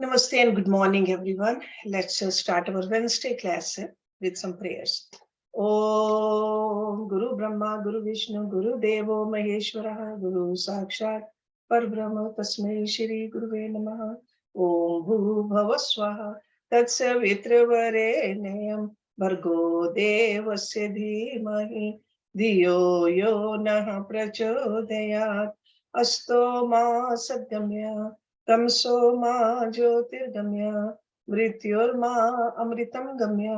Namaste and good morning, everyone. Let's start our Wednesday class with some prayers. Om Guru Brahma, Guru Vishnu, Guru Devo Maheshwara, Guru Sakshat, Parbrahma Tasmai Shri Guruve Namaha. Om Bhu Bhava Swaha, Tatsavitra Varenayam, Bhargo Devasya Dhimahi, Diyo Yo Naha Prachodayat, Asto Ma Satyamya. तमसो मा ज्योतिर्गम्य मृत्योर्मा अमृतं गम्य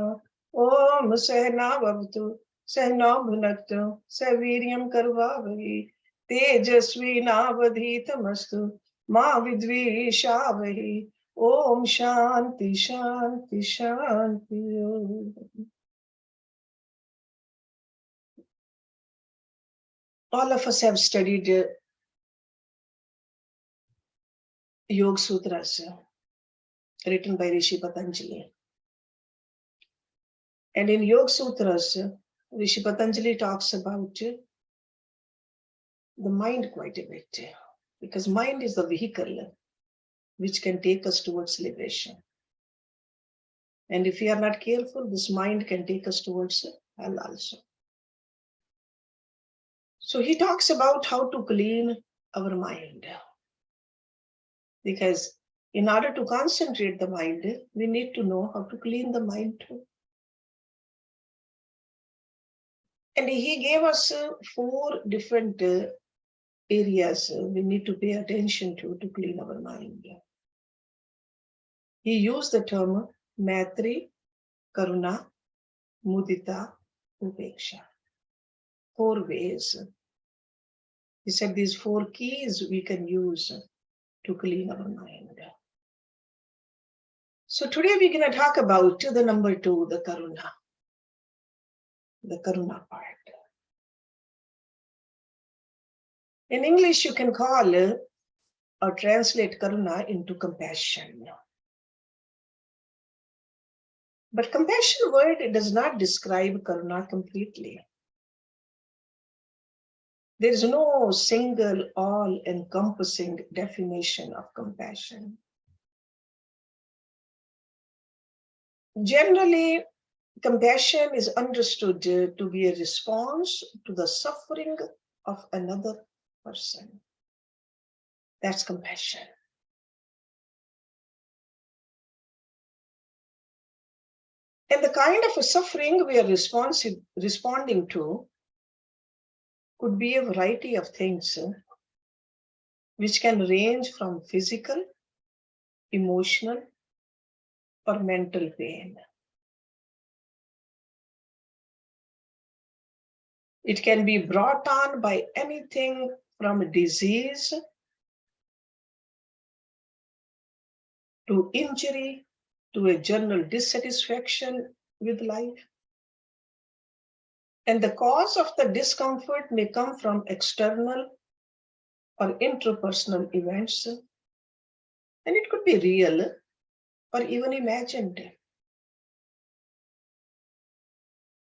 ओम सहनावतु सहनौ भुनक्तु सवीर्यं करवावहै तेजस्विनावधीतमस्तु मा विद्विषावहै ओम शांति शांति शांति. All of us have studied Yoga Sutras written by Rishi Patanjali. And in Yoga Sutras, Rishi Patanjali talks about the mind quite a bit, because mind is the vehicle which can take us towards liberation. And if we are not careful, this mind can take us towards hell also. So he talks about how to clean our mind. Because in order to concentrate the mind, we need to know how to clean the mind too. And he gave us 4 different areas we need to pay attention to clean our mind. He used the term Maitri, Karuna, Mudita, Upeksha. 4 ways. He said these 4 keys we can use to clean our mind. So today we're going to talk about the number 2, the Karuna. The Karuna part. In English, you can call or translate Karuna into compassion. But compassion word does not describe Karuna completely. There is no single all-encompassing definition of compassion. Generally, compassion is understood to be a response to the suffering of another person. That's compassion. And the kind of a suffering we are responding to could be a variety of things, which can range from physical, emotional, or mental pain. It can be brought on by anything from disease to injury to a general dissatisfaction with life. And the cause of the discomfort may come from external or interpersonal events. And it could be real or even imagined.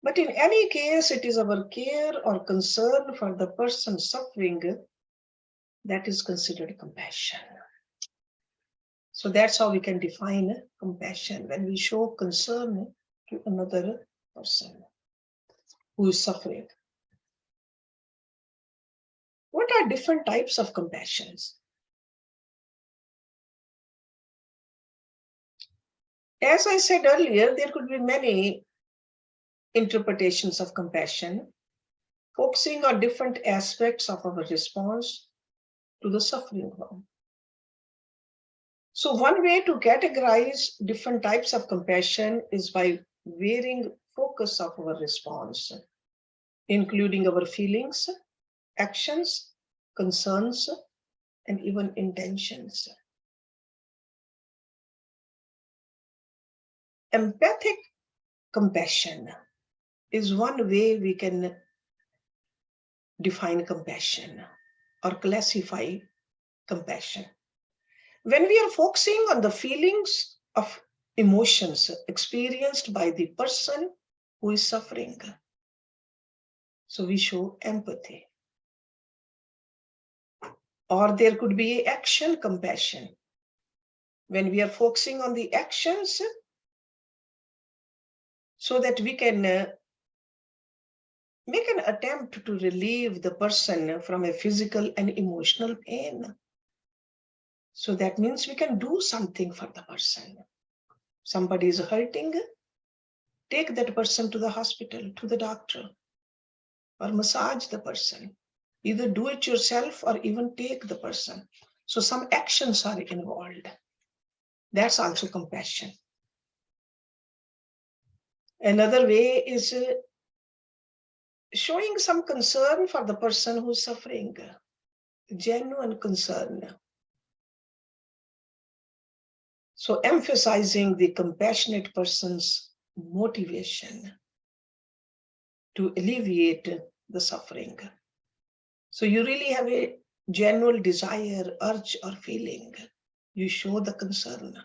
But in any case, it is our care or concern for the person suffering that is considered compassion. So that's how we can define compassion, when we show concern to another person who is suffering. What are different types of compassions? As I said earlier, there could be many interpretations of compassion, focusing on different aspects of our response to the suffering one. So one way to categorize different types of compassion is by varying focus of our response, including our feelings, actions, concerns, and even intentions. Empathic compassion is one way we can define compassion or classify compassion. When we are focusing on the feelings of emotions experienced by the person who is suffering, so we show empathy. Or there could be action compassion, when we are focusing on the actions, so that we can make an attempt to relieve the person from a physical and emotional pain. So that means we can do something for the person. Somebody is hurting, take that person to the hospital, to the doctor, or massage the person. Either do it yourself or even take the person. So some actions are involved. That's also compassion. Another way is showing some concern for the person who's suffering, genuine concern. So emphasizing the compassionate person's motivation to alleviate the suffering. So you really have a genuine desire, urge, or feeling. You show the concern.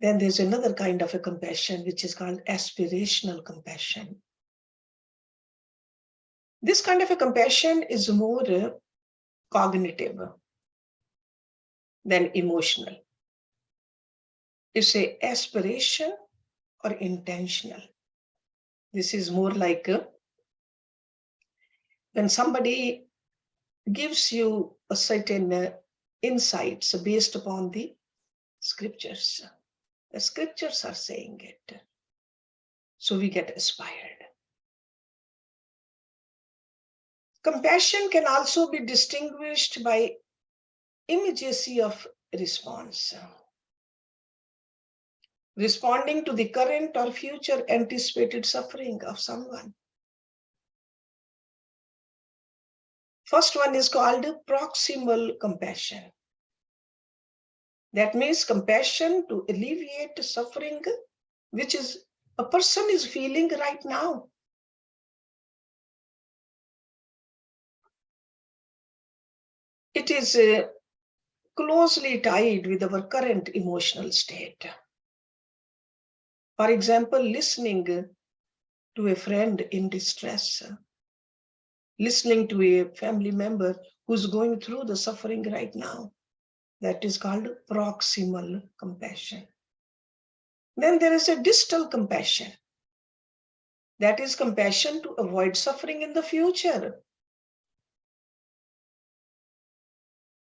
Then there's another kind of a compassion, which is called aspirational compassion. This kind of a compassion is more cognitive than emotional. It's a aspiration or intentional. This is more like when somebody gives you a certain insights based upon the scriptures. The scriptures are saying it. So we get inspired. Compassion can also be distinguished by immediacy of response. Responding to the current or future anticipated suffering of someone. First one is called proximal compassion. That means compassion to alleviate suffering, which is a person is feeling right now. It is closely tied with our current emotional state. For example, listening to a friend in distress, listening to a family member who's going through the suffering right now. That is called proximal compassion. Then there is a distal compassion. That is compassion to avoid suffering in the future.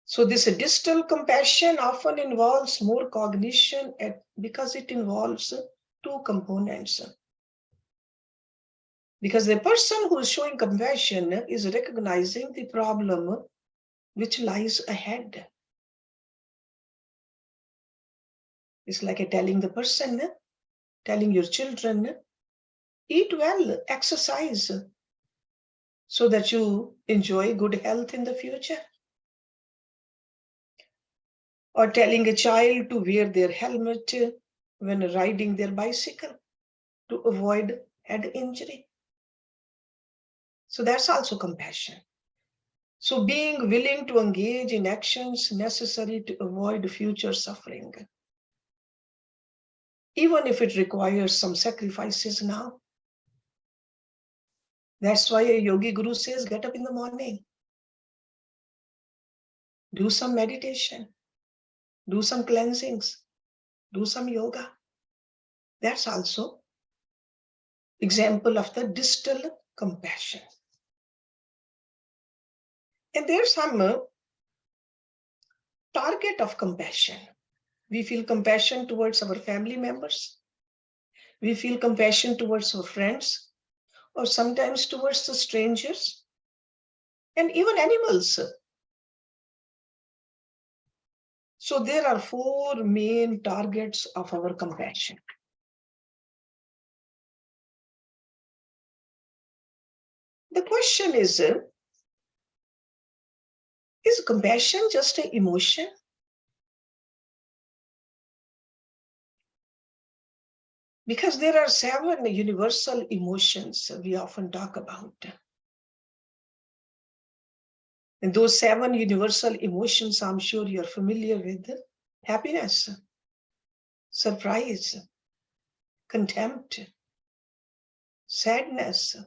So this distal compassion often involves more cognition because it involves two components. Because the person who is showing compassion is recognizing the problem which lies ahead. It's like telling the person, telling your children, eat well, exercise, so that you enjoy good health in the future. Or telling a child to wear their helmet when riding their bicycle to avoid head injury. So that's also compassion. So being willing to engage in actions necessary to avoid future suffering, even if it requires some sacrifices now. That's why a yogi guru says, get up in the morning, do some meditation, do some cleansings, do some yoga. That's also example of the distal compassion. And there's some target of compassion. We feel compassion towards our family members. We feel compassion towards our friends, or sometimes towards the strangers, and even animals. So there are four main targets of our compassion. The question is compassion just an emotion? Because there are 7 universal emotions we often talk about. And those 7 universal emotions, I'm sure you're familiar with: happiness, surprise, contempt, sadness,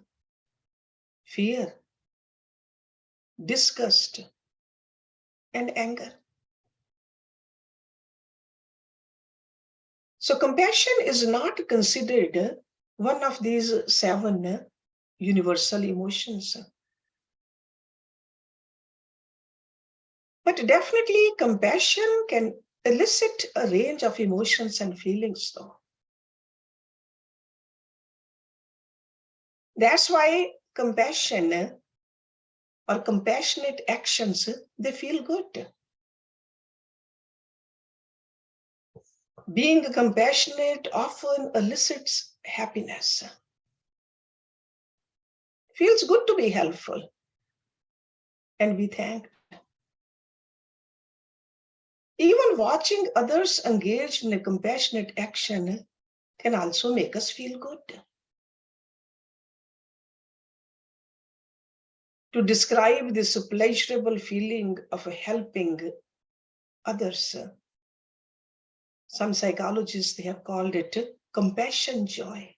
fear, disgust, and anger. So compassion is not considered one of these 7 universal emotions. But definitely compassion can elicit a range of emotions and feelings though. That's why compassion or compassionate actions, they feel good. Being compassionate often elicits happiness. Feels good to be helpful and be thanked. Even watching others engage in a compassionate action can also make us feel good. To describe this pleasurable feeling of helping others, some psychologists, they have called it compassion joy.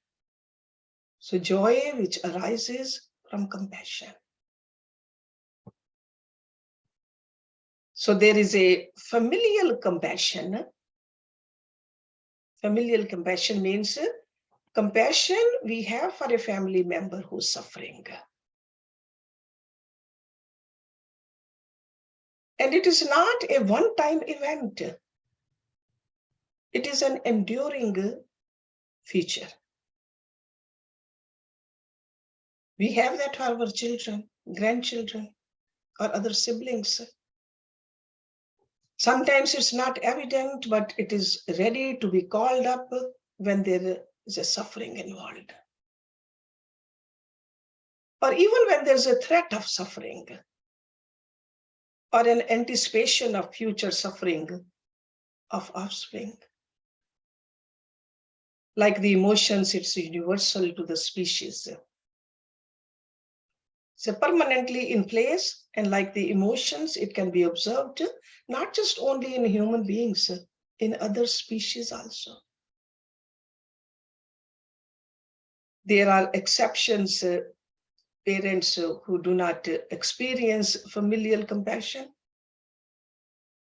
So joy which arises from compassion. So there is a familial compassion. Familial compassion means compassion we have for a family member who's suffering. And it is not a one-time event. It is an enduring feature. We have that for our children, grandchildren, or other siblings. Sometimes it's not evident, but it is ready to be called up when there is a suffering involved. Or even when there's a threat of suffering, or an anticipation of future suffering of offspring. Like the emotions, it's universal to the species. So permanently in place, and like the emotions, it can be observed not just only in human beings, in other species also. There are exceptions, parents who do not experience familial compassion,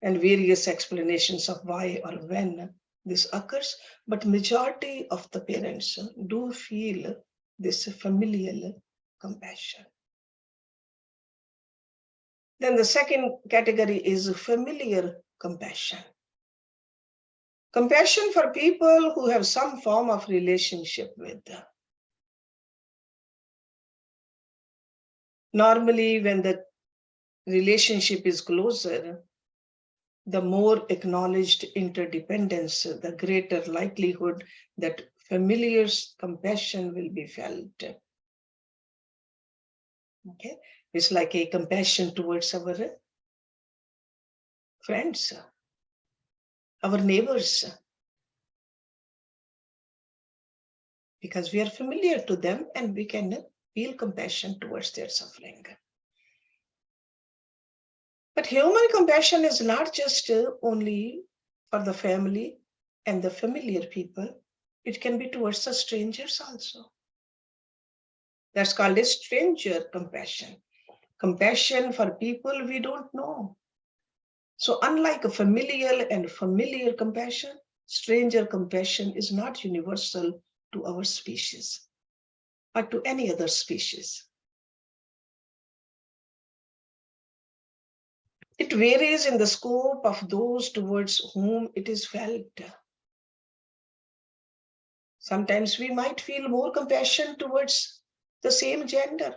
and various explanations of why or when this occurs, but majority of the parents do feel this familial compassion. Then the second category is familiar compassion. Compassion for people who have some form of relationship with them. Normally, when the relationship is closer, the more acknowledged interdependence, the greater likelihood that familiar compassion will be felt. Okay, it's like a compassion towards our friends, our neighbors, because we are familiar to them and we can feel compassion towards their suffering. But human compassion is not just only for the family and the familiar people, it can be towards the strangers also. That's called a stranger compassion. Compassion for people we don't know. So unlike a familial and familiar compassion, stranger compassion is not universal to our species or to any other species. It varies in the scope of those towards whom it is felt. Sometimes we might feel more compassion towards the same gender,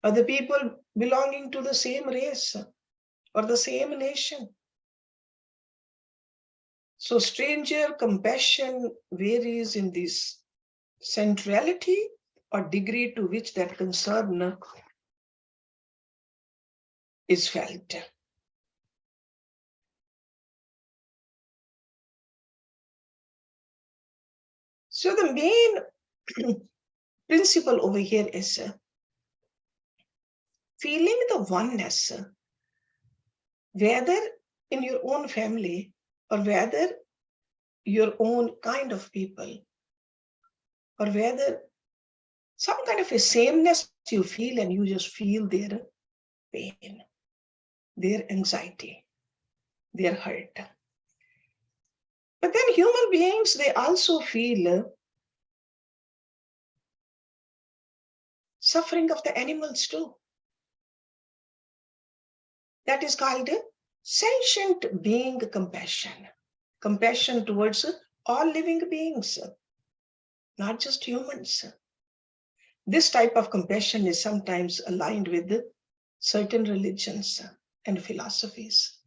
or the people belonging to the same race, or the same nation. So stranger compassion varies in this centrality or degree to which that concern is felt. So the main principle over here is feeling the oneness, whether in your own family or whether your own kind of people, or whether some kind of a sameness you feel and you just feel their pain, their anxiety, their hurt. But then human beings, they also feel suffering of the animals too. That is called sentient being compassion. Compassion towards all living beings, not just humans. This type of compassion is sometimes aligned with certain religions and philosophies.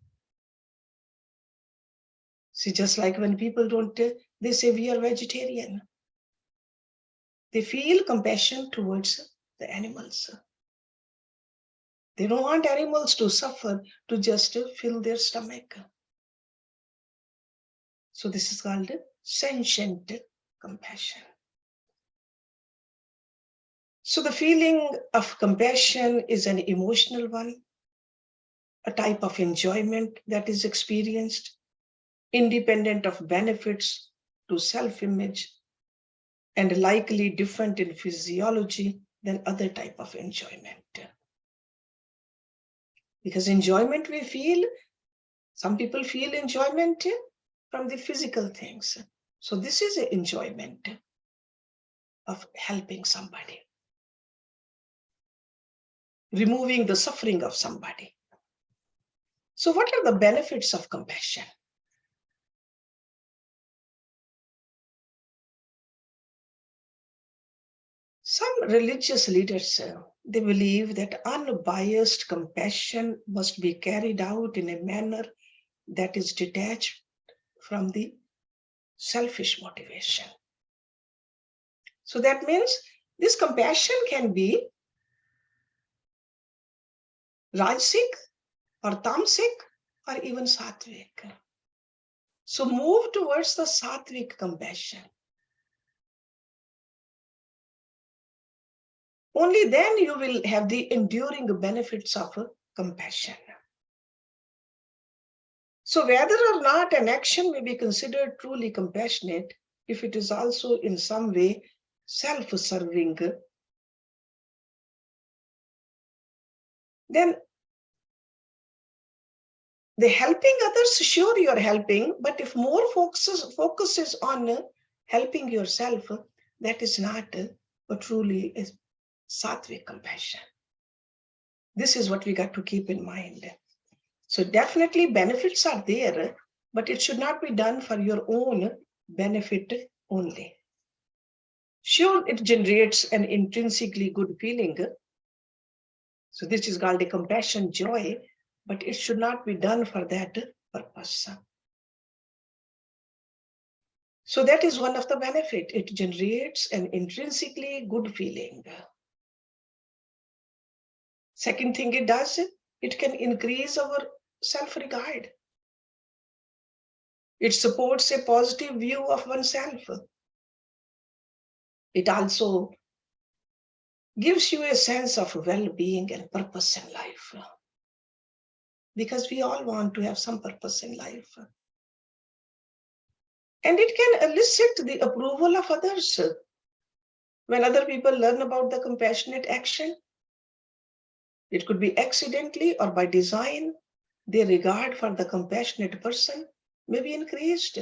See, just like when people don't, they say we are vegetarian. They feel compassion towards the animals. They don't want animals to suffer, to just fill their stomach. So this is called sentient compassion. So the feeling of compassion is an emotional one, a type of enjoyment that is experienced, independent of benefits to self-image, and likely different in physiology than other type of enjoyment. Because enjoyment we feel, some people feel enjoyment from the physical things. So this is an enjoyment of helping somebody, removing the suffering of somebody. So what are the benefits of compassion? Some religious leaders, they believe that unbiased compassion must be carried out in a manner that is detached from the selfish motivation. So that means this compassion can be rajasic or tamasic or even sattvic. So move towards the sattvic compassion. Only then you will have the enduring benefits of compassion. So whether or not an action may be considered truly compassionate, if it is also in some way self-serving, then the helping others, sure you are helping, but if more focus is on helping yourself, that is not what truly is sattvic compassion. This is what we got to keep in mind. So definitely benefits are there, but it should not be done for your own benefit only. Sure, it generates an intrinsically good feeling. So this is called a compassion joy, but it should not be done for that purpose. So that is one of the benefits. It generates an intrinsically good feeling. Second thing it does, it can increase our self-regard. It supports a positive view of oneself. It also gives you a sense of well-being and purpose in life. Because we all want to have some purpose in life. And it can elicit the approval of others. When other people learn about the compassionate action, it could be accidentally or by design, their regard for the compassionate person may be increased.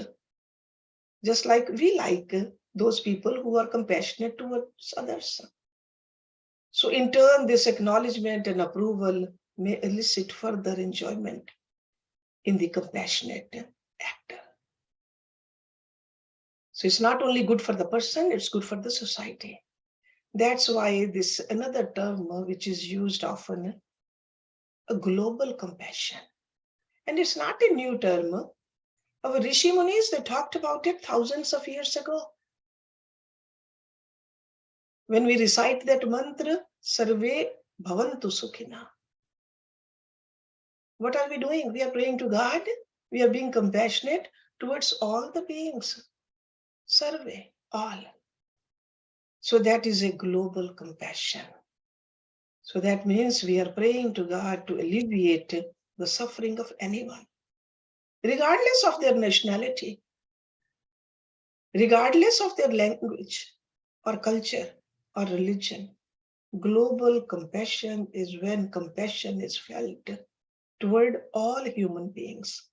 Just like we like those people who are compassionate towards others. So in turn, this acknowledgement and approval may elicit further enjoyment in the compassionate actor. So it's not only good for the person, it's good for the society. That's why this another term which is used often, a global compassion. And it's not a new term. Our Rishi Munis, they talked about it thousands of years ago. When we recite that mantra, Sarve Bhavantu Sukhina. What are we doing? We are praying to God. We are being compassionate towards all the beings. Sarve, all. So that is a global compassion. So that means we are praying to God to alleviate the suffering of anyone, regardless of their nationality, regardless of their language or culture or religion. Global compassion is when compassion is felt toward all human beings.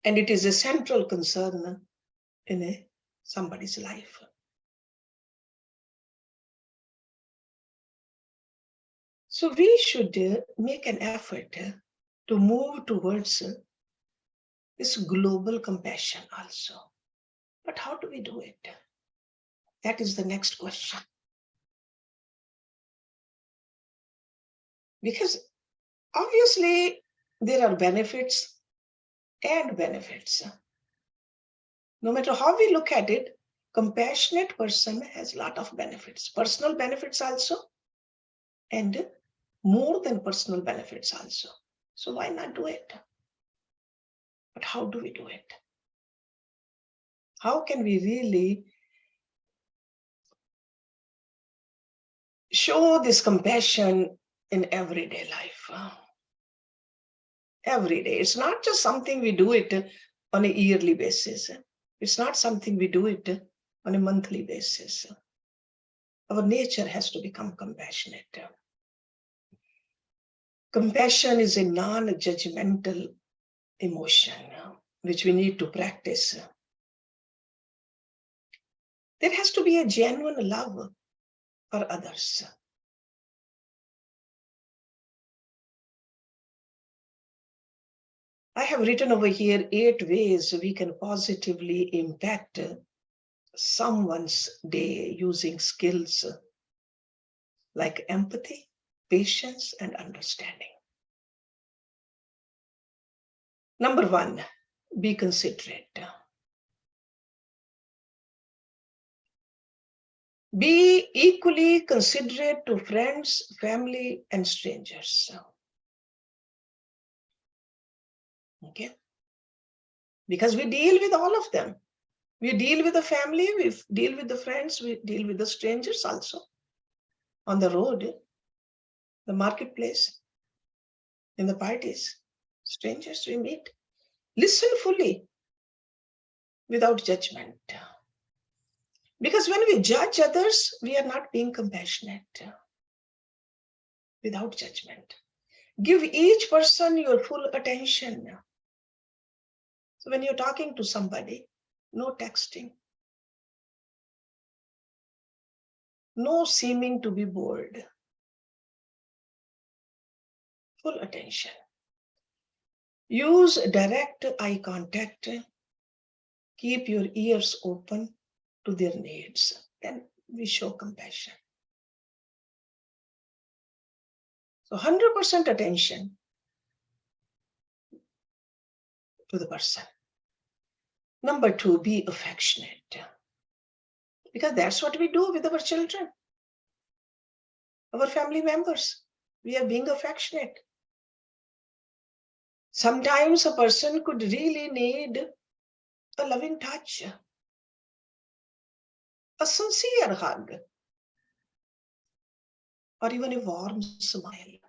And it is a central concern in somebody's life. So we should make an effort to move towards this global compassion also. But how do we do it? That is the next question. Because obviously there are benefits and benefits. No matter how we look at it, compassionate person has a lot of benefits, personal benefits also, and more than personal benefits also. So why not do it? But how do we do it? How can we really show this compassion in everyday life? Every day. It's not just something we do it on a yearly basis. It's not something we do it on a monthly basis. Our nature has to become compassionate. Compassion is a non-judgmental emotion which we need to practice. There has to be a genuine love for others. I have written over here 8 ways we can positively impact someone's day using skills like empathy, patience, and understanding. Number 1, be considerate. Be equally considerate to friends, family, and strangers. Okay? Because we deal with all of them. We deal with the family, we deal with the friends, we deal with the strangers also. On the road, the marketplace, in the parties, strangers we meet. Listen fully without judgment. Because when we judge others, we are not being compassionate. Without judgment. Give each person your full attention. So when you're talking to somebody, no texting, no seeming to be bored. Full attention. Use direct eye contact. Keep your ears open to their needs. Then we show compassion. So 100% attention to the person. Number 2, be affectionate. Because that's what we do with our children, our family members. We are being affectionate. Sometimes a person could really need a loving touch, a sincere hug, or even a warm smile.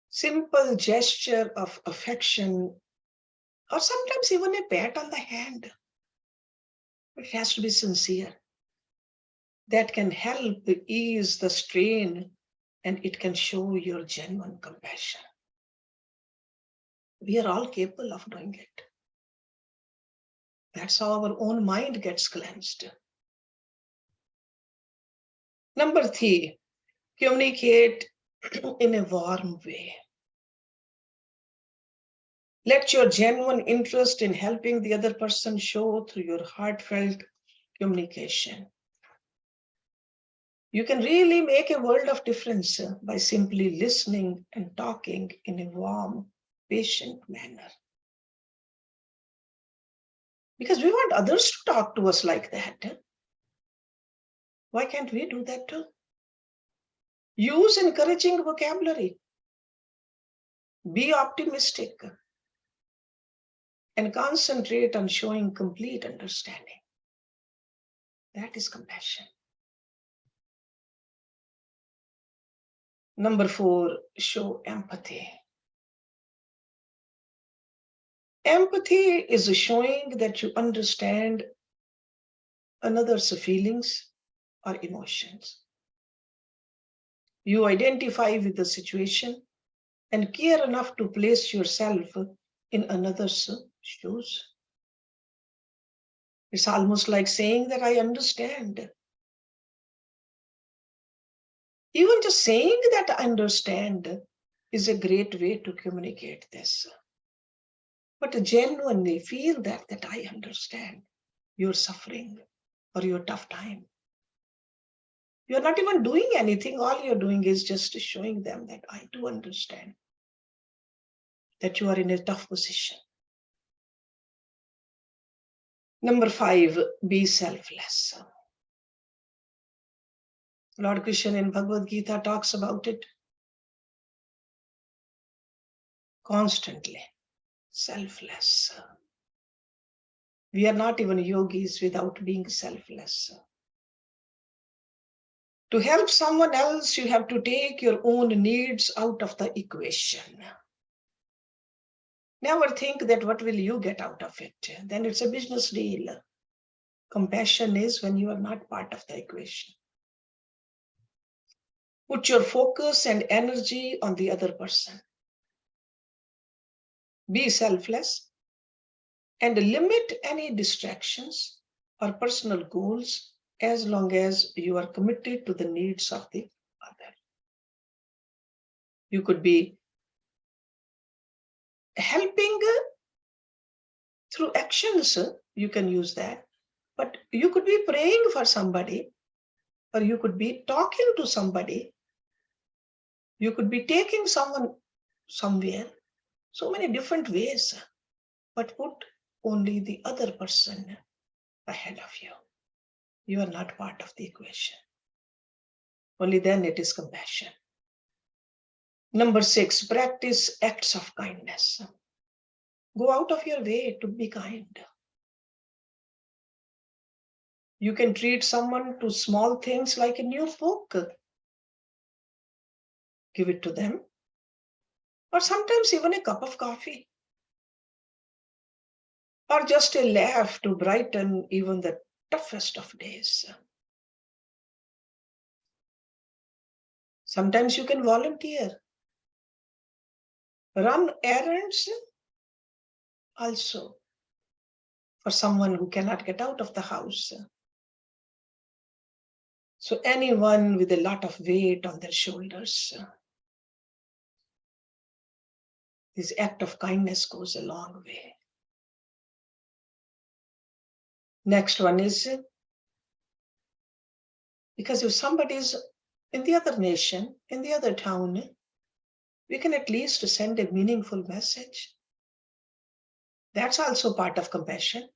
Simple gesture of affection, or sometimes even a pat on the hand. It has to be sincere. That can help ease the strain, and it can show your genuine compassion. We are all capable of doing it. That's how our own mind gets cleansed. Number 3, communicate in a warm way. Let your genuine interest in helping the other person show through your heartfelt communication. You can really make a world of difference by simply listening and talking in a warm, patient manner. Because we want others to talk to us like that. Why can't we do that too? Use encouraging vocabulary. Be optimistic. And concentrate on showing complete understanding. That is compassion. Number 4, show empathy. Empathy is showing that you understand another's feelings or emotions. You identify with the situation and care enough to place yourself in another's shoes. It's almost like saying that I understand. Even just saying that I understand is a great way to communicate this. But genuinely feel that I understand your suffering or your tough time. You're not even doing anything. All you're doing is just showing them that I do understand that you are in a tough position. Number 5, be selfless. Lord Krishna in Bhagavad Gita talks about it constantly. Selfless. We are not even yogis without being selfless. To help someone else, you have to take your own needs out of the equation. Never think that what will you get out of it. Then it's a business deal. Compassion is when you are not part of the equation. Put your focus and energy on the other person. Be selfless and limit any distractions or personal goals as long as you are committed to the needs of the other. You could be helping through actions, you can use that, but you could be praying for somebody, or you could be talking to somebody, you could be taking someone somewhere, so many different ways, but put only the other person ahead of you. You are not part of the equation. Only then it is compassion. Number 6, practice acts of kindness. Go out of your way to be kind. You can treat someone to small things like a new book. Give it to them. Or sometimes even a cup of coffee. Or just a laugh to brighten even the toughest of days. Sometimes you can volunteer. Run errands also for someone who cannot get out of the house. So anyone with a lot of weight on their shoulders, this act of kindness goes a long way. Next one is, because if somebody is in the other nation, in the other town, we can at least send a meaningful message. That's also part of compassion.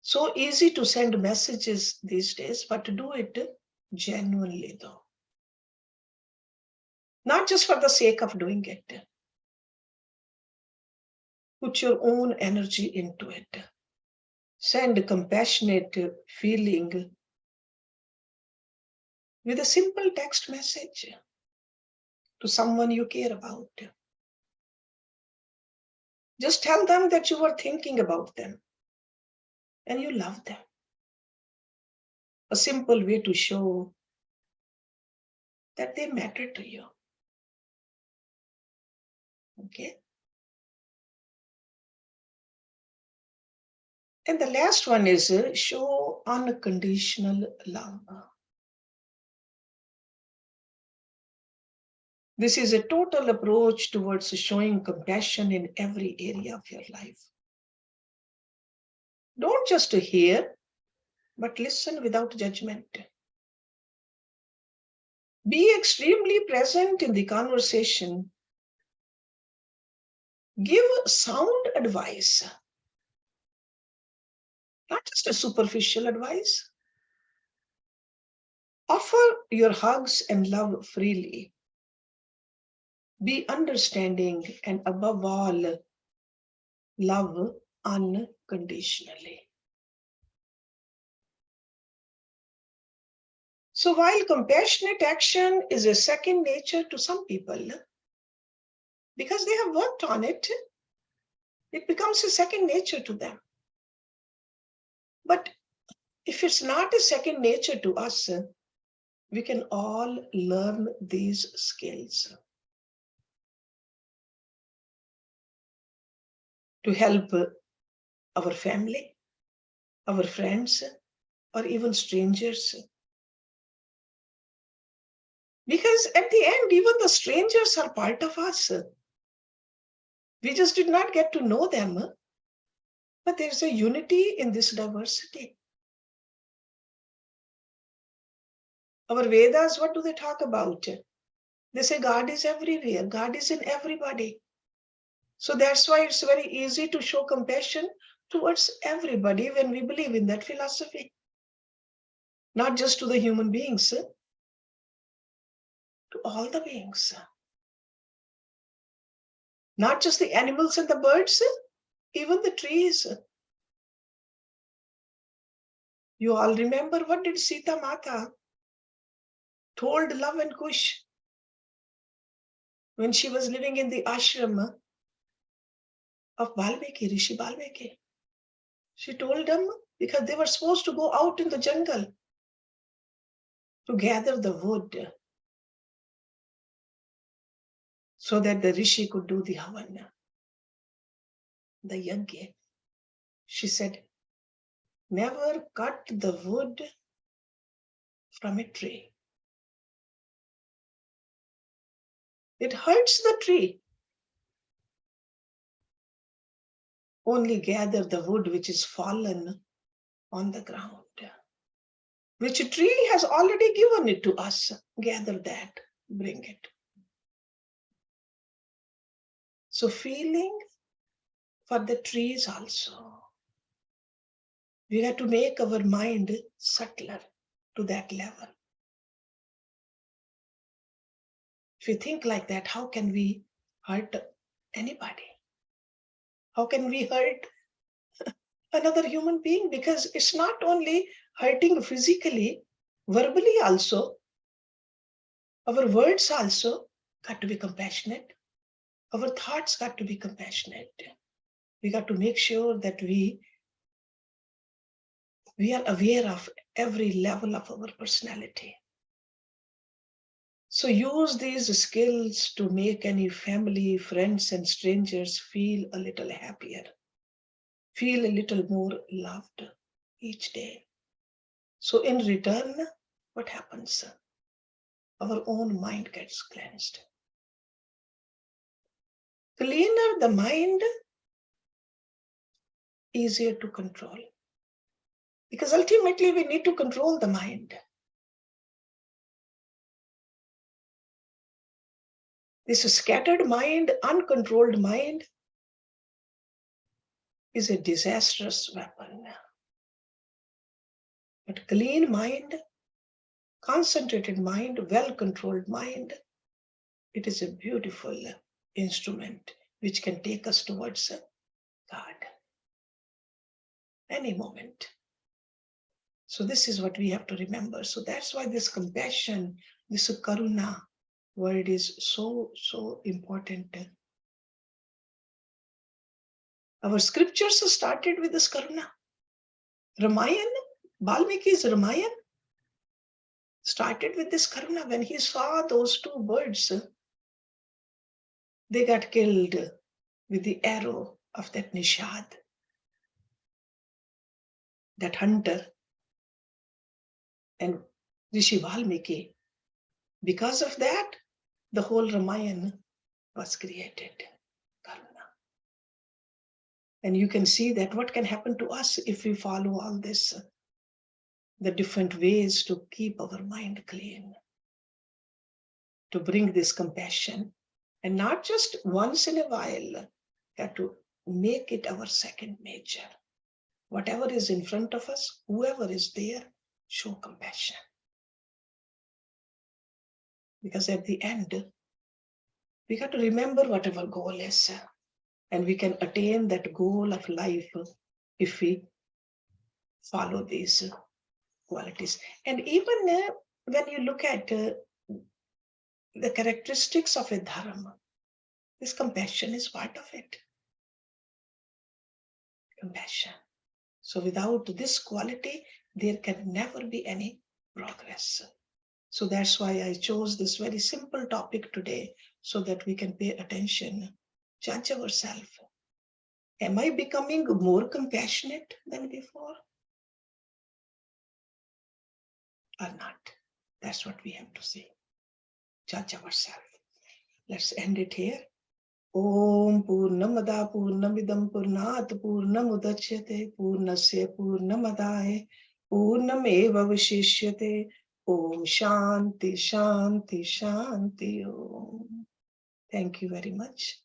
So easy to send messages these days, but to do it genuinely though. Not just for the sake of doing it. Put your own energy into it. Send a compassionate feeling with a simple text message to someone you care about. Just tell them that you are thinking about them and you love them. A simple way to show that they matter to you. Okay? And the last one is show unconditional love. This is a total approach towards showing compassion in every area of your life. Don't just hear, but listen without judgment. Be extremely present in the conversation. Give sound advice, not just a superficial advice. Offer your hugs and love freely. Be understanding and above all, love unconditionally. So while compassionate action is a second nature to some people, because they have worked on it, it becomes a second nature to them. But if it's not a second nature to us, we can all learn these skills. to help our family, our friends, or even strangers. Because at the end, even the strangers are part of us. We just did not get to know them, but there's a unity in this diversity. Our Vedas, what do they talk about? They say God is everywhere, God is in everybody. So that's why it's very easy to show compassion towards everybody when we believe in that philosophy. Not just to the human beings, to all the beings. Not just the animals and the birds, even the trees. You all remember what did Sita Mata told Love and Kush when she was living in the ashram of Valmiki, Rishi Valmiki. She told them, because they were supposed to go out in the jungle to gather the wood so that the Rishi could do the Havana, the yajna. She said, never cut the wood from a tree. It hurts the tree. Only gather the wood which is fallen on the ground, which a tree has already given it to us. Gather that, bring it. So feeling for the trees also. We have to make our mind subtler to that level. If we think like that, how can we hurt anybody? How can we hurt another human being? Because it's not only hurting physically, verbally also. Our words also got to be compassionate. Our thoughts got to be compassionate. We got to make sure that we are aware of every level of our personality. So use these skills to make any family, friends, and strangers feel a little happier, feel a little more loved each day. So in return, what happens? Our own mind gets cleansed. Cleaner the mind, easier to control. Because ultimately we need to control the mind. This scattered mind, uncontrolled mind, is a disastrous weapon. But clean mind, concentrated mind, well-controlled mind, it is a beautiful instrument which can take us towards God any moment. So this is what we have to remember. So that's why this compassion, this karuna word is so important. Our scriptures started with this karuna. Ramayana, Valmiki's Ramayana started with this karuna. When he saw those two birds, they got killed with the arrow of that Nishad, that hunter. And Rishi Valmiki, because of that, the whole Ramayana was created. Karuna. And you can see that what can happen to us if we follow all this, the different ways to keep our mind clean, to bring this compassion, and not just once in a while, have to make it our second nature. Whatever is in front of us, whoever is there, show compassion. Because at the end, we got to remember what our goal is. And we can attain that goal of life if we follow these qualities. And even when you look at the characteristics of a dharma, this compassion is part of it. Compassion. So without this quality, there can never be any progress. So that's why I chose this very simple topic today, so that we can pay attention, judge ourselves. Am I becoming more compassionate than before? Or not? That's what we have to see. Judge ourselves. Let's end it here. Om Purnamada Purnamidam Purnat Purnamudachyate Purnasya Purnamadaya Purnameva Vishishyate. Om Shanti Shanti Shanti Om. Thank you very much.